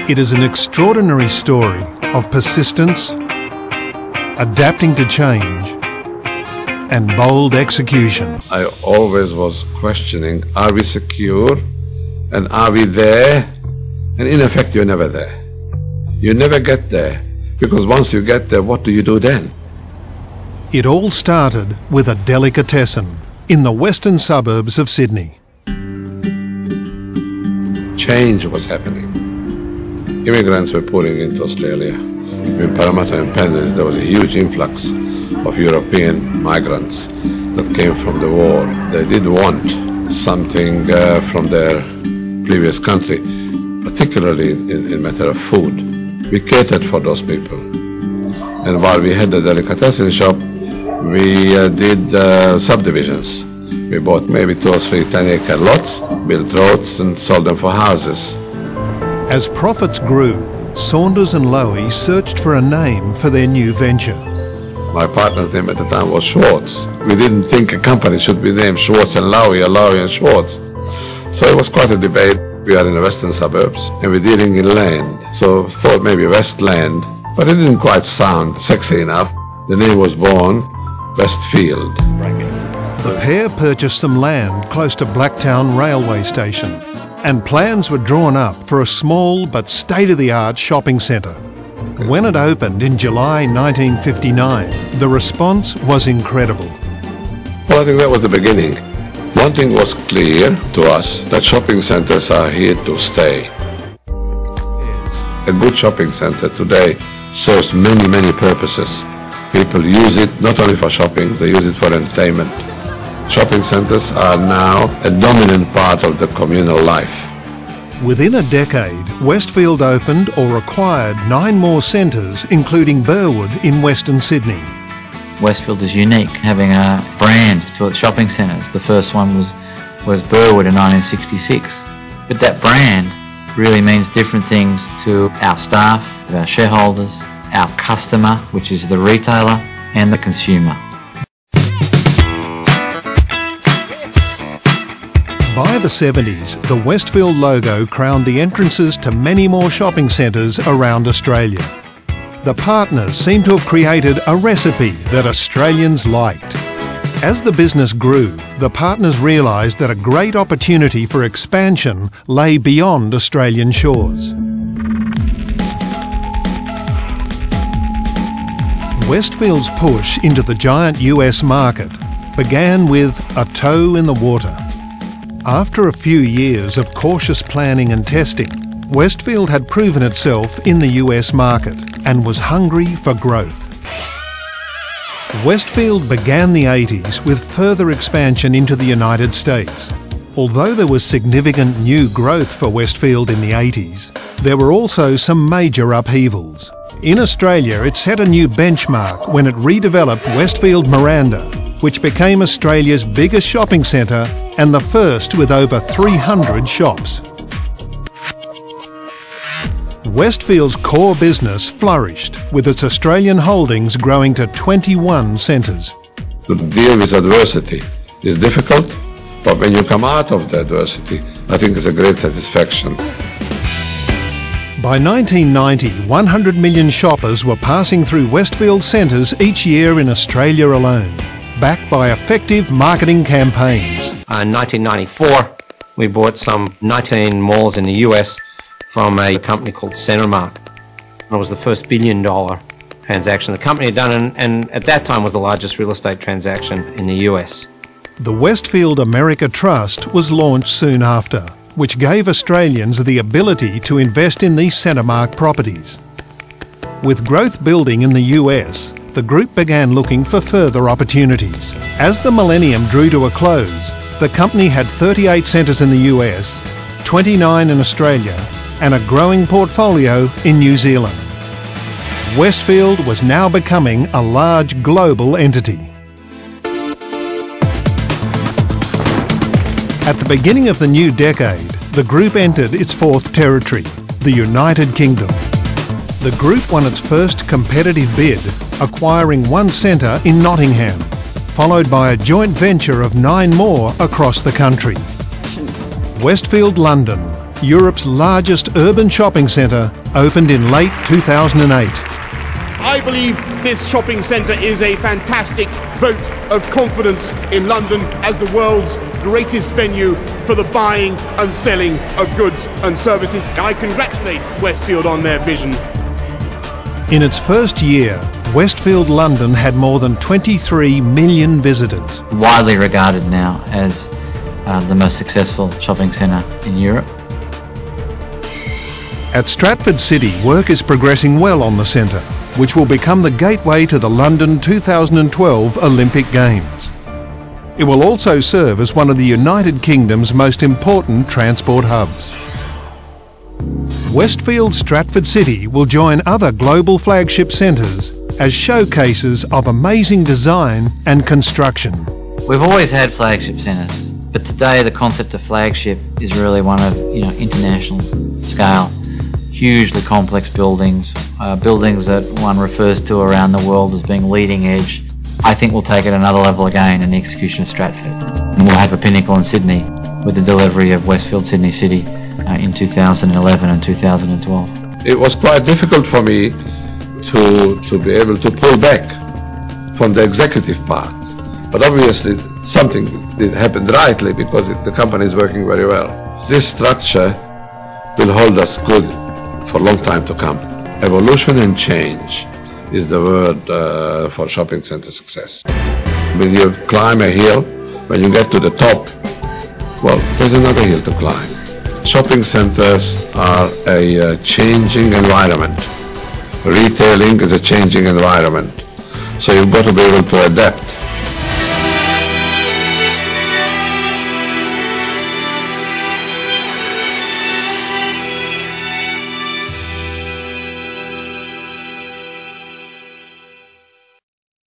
It is an extraordinary story of persistence, adapting to change, and bold execution. I always was questioning, are we secure and are we there? And in effect, you're never there. You never get there, because once you get there, what do you do then? It all started with a delicatessen in the western suburbs of Sydney. Change was happening. Immigrants were pouring into Australia. In Parramatta and Penrith, there was a huge influx of European migrants that came from the war. They did want something from their previous country, particularly in matter of food. We catered for those people. And while we had the delicatessen shop, we did subdivisions. We bought maybe 2 or 3 10-acre lots, built roads and sold them for houses. As profits grew, Saunders and Lowy searched for a name for their new venture. My partner's name at the time was Schwartz. We didn't think a company should be named Schwartz and Lowy or Lowy and Schwartz. So it was quite a debate. We are in the western suburbs and we're dealing in land. So thought maybe Westland, but it didn't quite sound sexy enough. The name was born Westfield. The pair purchased some land close to Blacktown railway station, and plans were drawn up for a small but state-of-the-art shopping centre. When it opened in July 1959, the response was incredible. Well, I think that was the beginning. One thing was clear to us, that shopping centres are here to stay. A good shopping centre today serves many, many purposes. People use it not only for shopping, they use it for entertainment. Shopping centres are now a dominant part of the communal life. Within a decade, Westfield opened or acquired 9 more centres, including Burwood in Western Sydney. Westfield is unique, having a brand to its shopping centres. The first one was Burwood in 1966. But that brand really means different things to our staff, our shareholders, our customer, which is the retailer, and the consumer. By the 70s, the Westfield logo crowned the entrances to many more shopping centres around Australia. The partners seem to have created a recipe that Australians liked. As the business grew, the partners realised that a great opportunity for expansion lay beyond Australian shores. Westfield's push into the giant US market began with a toe in the water. After a few years of cautious planning and testing, Westfield had proven itself in the US market and was hungry for growth. Westfield began the 80s with further expansion into the United States. Although there was significant new growth for Westfield in the 80s, there were also some major upheavals. In Australia, it set a new benchmark when it redeveloped Westfield Miranda, which became Australia's biggest shopping centre and the first with over 300 shops. Westfield's core business flourished, with its Australian holdings growing to 21 centres. To deal with adversity is difficult, but when you come out of the adversity, I think it's a great satisfaction. By 1990, 100 million shoppers were passing through Westfield centres each year in Australia alone, backed by effective marketing campaigns. In 1994, we bought some 19 malls in the US from a company called Centremark. It was the first $1 billion transaction the company had done, and at that time was the largest real estate transaction in the US. The Westfield America Trust was launched soon after, which gave Australians the ability to invest in these Centremark properties. With growth building in the US, the group began looking for further opportunities. As the millennium drew to a close, the company had 38 centres in the US, 29 in Australia, and a growing portfolio in New Zealand. Westfield was now becoming a large global entity. At the beginning of the new decade, the group entered its 4th territory, the United Kingdom. The group won its first competitive bid, acquiring 1 centre in Nottingham, followed by a joint venture of 9 more across the country. Westfield London, Europe's largest urban shopping centre, opened in late 2008. I believe this shopping centre is a fantastic vote of confidence in London as the world's greatest venue for the buying and selling of goods and services. I congratulate Westfield on their vision. In its first year, Westfield London had more than 23 million visitors. Widely regarded now as the most successful shopping centre in Europe. At Stratford City, work is progressing well on the centre, which will become the gateway to the London 2012 Olympic Games. It will also serve as one of the United Kingdom's most important transport hubs. Westfield Stratford City will join other global flagship centres as showcases of amazing design and construction. We've always had flagship centres, but today the concept of flagship is really one of international scale. Hugely complex buildings, buildings that one refers to around the world as being leading edge. I think we'll take it another level again in the execution of Stratford. And we'll have a pinnacle in Sydney with the delivery of Westfield Sydney City in 2011 and 2012. It was quite difficult for me to be able to pull back from the executive part. But obviously something did happen rightly because the company is working very well. This structure will hold us good for a long time to come. Evolution and change is the word for shopping center success. When you climb a hill, when you get to the top, well, there's another hill to climb. Shopping centers are a changing environment. Retailing is a changing environment. So you've got to be able to adapt